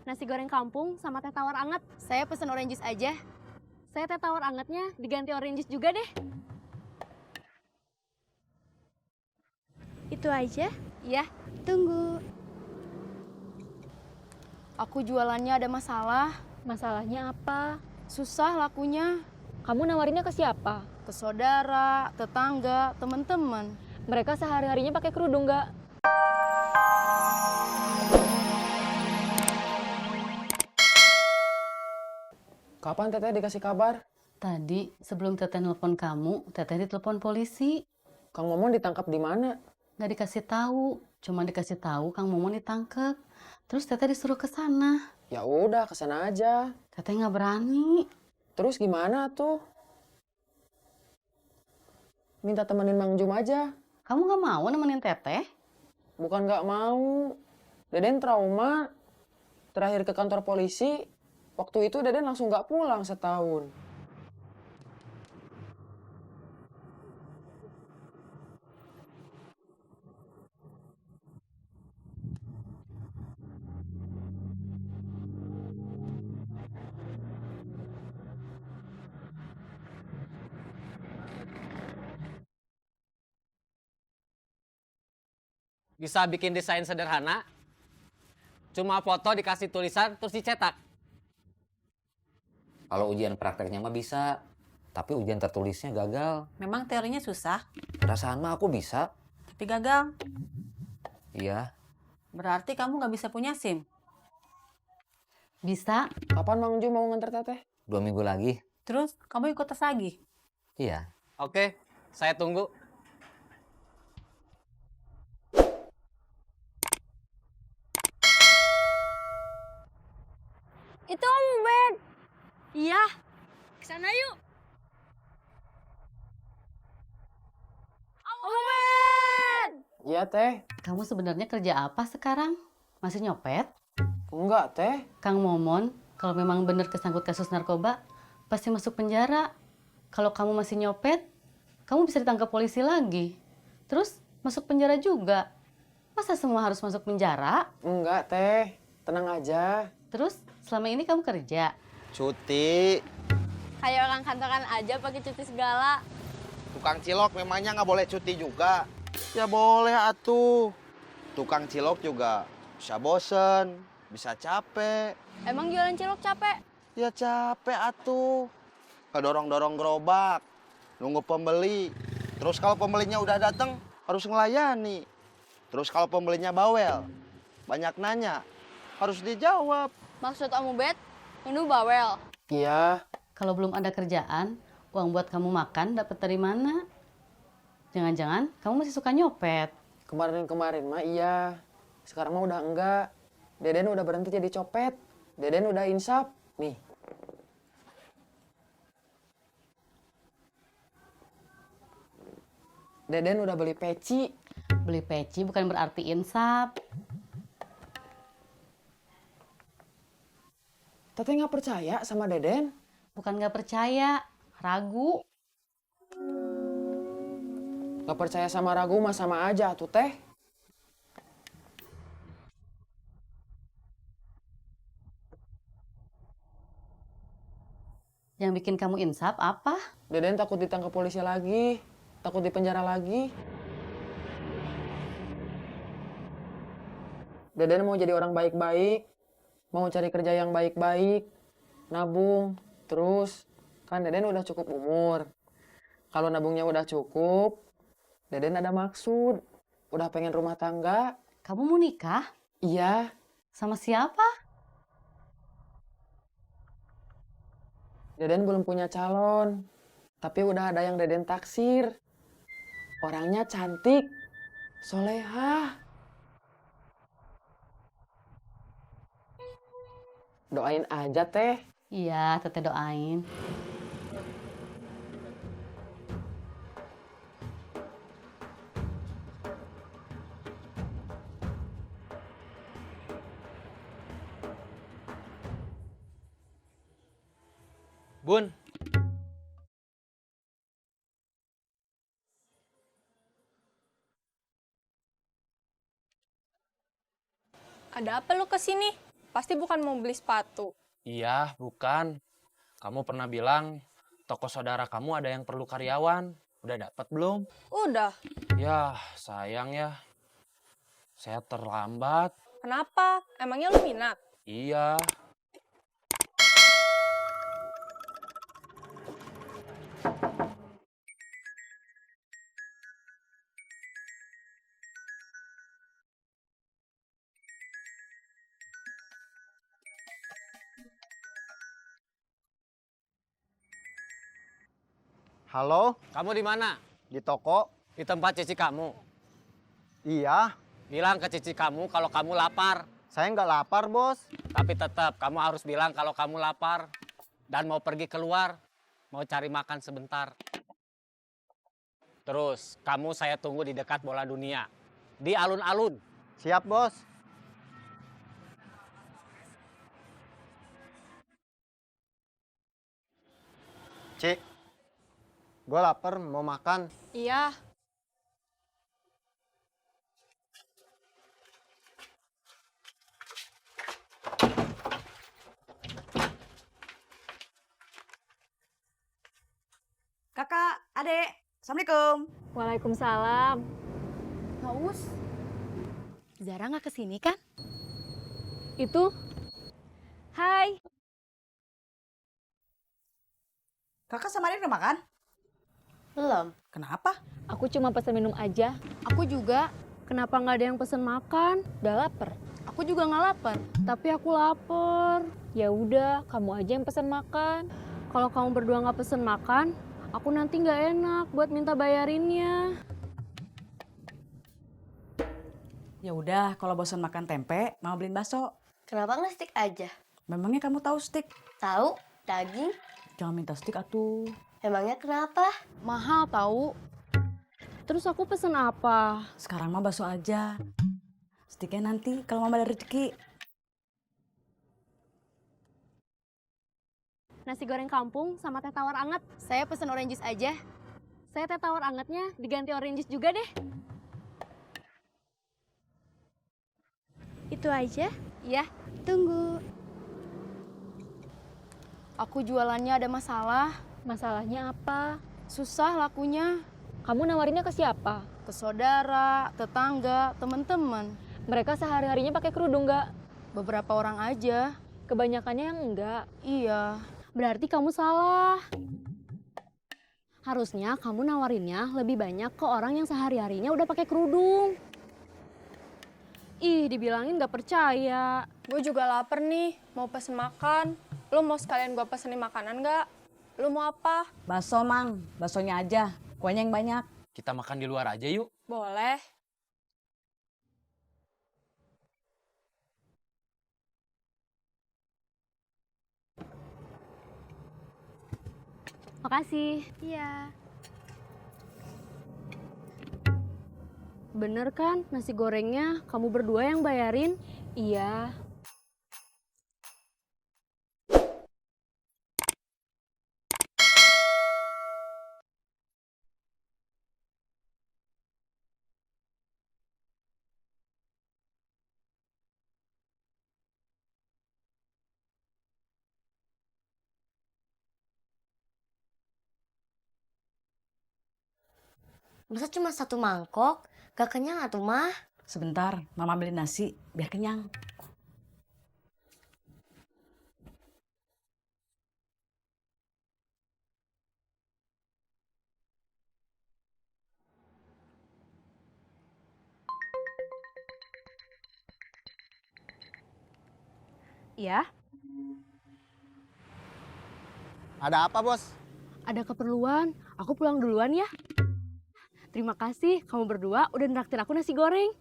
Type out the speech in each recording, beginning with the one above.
Nasi goreng kampung sama teh tawar anget. Saya pesen orange juice aja. Saya teh tawar angetnya diganti orange juice juga deh. Itu aja? Iya, Tunggu. aku jualannya ada masalah. Masalahnya apa? Susah lakunya. Kamu nawarinnya ke siapa? Ke saudara, tetangga, teman-teman. Mereka sehari-harinya pakai kerudung nggak? Kapan Teteh dikasih kabar? Tadi sebelum Teteh nelpon kamu, Teteh ditelepon polisi. Kang Momon ditangkap di mana? Nggak dikasih tahu, cuma dikasih tahu Kang Momon ditangkap. Terus Teteh disuruh ke sana. Ya udah, kesana aja. Teteh nggak berani. Terus gimana tuh? Minta temenin Mang Jum aja. Kamu nggak mau nemenin Teteh? Bukan nggak mau. Deden trauma. Terakhir ke kantor polisi, waktu itu Deden langsung nggak pulang setahun. Bisa bikin desain sederhana, cuma foto dikasih tulisan terus dicetak. Kalau ujian prakteknya mah bisa, tapi ujian tertulisnya gagal. Memang teorinya susah, Perasaan mah aku bisa. tapi gagal. Iya, Berarti kamu nggak bisa punya SIM. Bisa. Kapan Mang Jum mau nganter Teteh? 2 minggu lagi. Terus kamu ikut tes lagi. Iya. Oke, saya tunggu. Itu Om Ubed. Iya. Kesana yuk. Om Ubed. Iya Teh. Kamu sebenarnya kerja apa sekarang? Masih nyopet? Enggak Teh. Kang Momon, kalau memang benar kesangkut kasus narkoba, pasti masuk penjara. Kalau kamu masih nyopet, kamu bisa ditangkap polisi lagi. Terus masuk penjara juga. Masa semua harus masuk penjara? Enggak Teh. Tenang aja. Terus selama ini kamu kerja? Cuti. Kayak orang kantoran aja pakai cuti segala. Tukang cilok memangnya nggak boleh cuti juga? Ya boleh atuh. Tukang cilok juga bisa bosen, bisa capek. Emang jualan cilok capek? Ya capek atuh. Kedorong-dorong gerobak, nunggu pembeli. Terus kalau pembelinya udah datang, harus ngelayani. Terus kalau pembelinya bawel, banyak nanya, harus dijawab. Maksud Om Ubed, Nunu bawel. Iya. Kalau belum ada kerjaan, uang buat kamu makan dapat dari mana? Jangan-jangan kamu masih suka nyopet. Kemarin-kemarin mah iya. Sekarang mah udah enggak. Deden udah berhenti jadi copet. Deden udah insaf. Nih. Deden udah beli peci. Beli peci bukan berarti insaf. Teteh nggak percaya sama Deden? Bukan nggak percaya, ragu. Nggak percaya sama ragu mah sama aja tuh Teh. Yang bikin kamu insaf apa? Deden takut ditangkap polisi lagi. Takut dipenjara lagi. Deden mau jadi orang baik-baik. Mau cari kerja yang baik-baik. Nabung. Terus, kan Deden udah cukup umur. Kalau nabungnya udah cukup, Deden ada maksud. Udah pengen rumah tangga. Kamu mau nikah? Iya, Sama siapa? Deden belum punya calon. Tapi udah ada yang Deden taksir. Orangnya cantik. Solehah. Doain aja Teh. Iya, Teteh doain. Bun, Ada apa lu kesini? Pasti bukan mau beli sepatu. Iya, bukan. Kamu pernah bilang toko saudara kamu ada yang perlu karyawan. Udah dapat belum? Udah. Ya, sayang ya. Saya terlambat. Kenapa? Emangnya lu minat? Iya. Halo, Kamu di mana? di toko? Di tempat cici kamu. Iya, Bilang ke cici kamu kalau kamu lapar. saya nggak lapar, Bos. Tapi tetap kamu harus bilang kalau kamu lapar dan mau pergi keluar, mau cari makan sebentar. Terus, kamu saya tunggu di dekat bola dunia. Di alun-alun. Siap, Bos. Cik, gue lapar, mau makan. Iya. Kakak, adek, Assalamualaikum. Waalaikumsalam. Haus. Zara nggak kesini kan? Itu. Hai. Kakak sama adek udah makan? Belum. Kenapa? Aku cuma pesan minum aja. Aku juga. Kenapa nggak ada yang pesen makan? Udah lapar. Aku juga nggak lapar. Tapi aku lapar. Ya udah, kamu aja yang pesen makan. Kalau kamu berdua nggak pesen makan, aku nanti nggak enak buat minta bayarinnya. Ya udah, kalau bosan makan tempe, mau beliin bakso. Kenapa nggak stick aja? Memangnya kamu tahu stik? Tahu, daging. Jangan minta stik atuh. Emangnya kenapa? Mahal tahu. Terus aku pesen apa? Sekarang mah bakso aja. Stiknya nanti kalau mama ada rezeki. Nasi goreng kampung sama teh tawar anget. Saya pesen orange juice aja. Saya teh tawar angetnya diganti orange juice juga deh. Itu aja? Iya, tunggu. Aku jualannya ada masalah. Masalahnya apa? Susah lakunya. Kamu nawarinnya ke siapa? Ke saudara, tetangga, teman-teman. Mereka sehari-harinya pakai kerudung nggak? Beberapa orang aja. Kebanyakannya yang enggak. Iya. Berarti kamu salah. Harusnya kamu nawarinnya lebih banyak ke orang yang sehari-harinya udah pakai kerudung. Ih, dibilangin nggak percaya. Gue juga lapar nih, mau pesen makan. Lu mau sekalian gue pesenin makanan nggak? Lu mau apa? Bakso, Mang. Baksonya aja. Kuahnya yang banyak. Kita makan di luar aja yuk. Boleh. Makasih. Iya. Bener kan nasi gorengnya kamu berdua yang bayarin? Iya. Masa cuma satu mangkok? Gak kenyang atuh mah? Sebentar, mama beli nasi biar kenyang. Ya, Ada apa, Bos? ada keperluan. Aku pulang duluan ya. Terima kasih kamu berdua udah nraktir aku nasi goreng.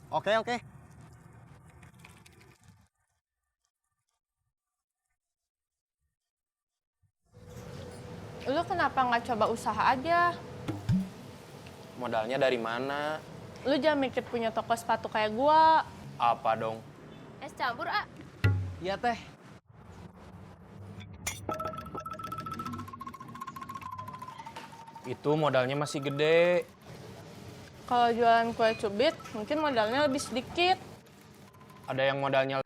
Oke, oke. Lu kenapa nggak coba usaha aja? Modalnya dari mana? Lu jangan mikir punya toko sepatu kayak gua. Apa dong? Es campur, ah. Iya teh. Itu modalnya masih gede. Kalau jualan kue cubit, mungkin modalnya lebih sedikit. Ada yang modalnya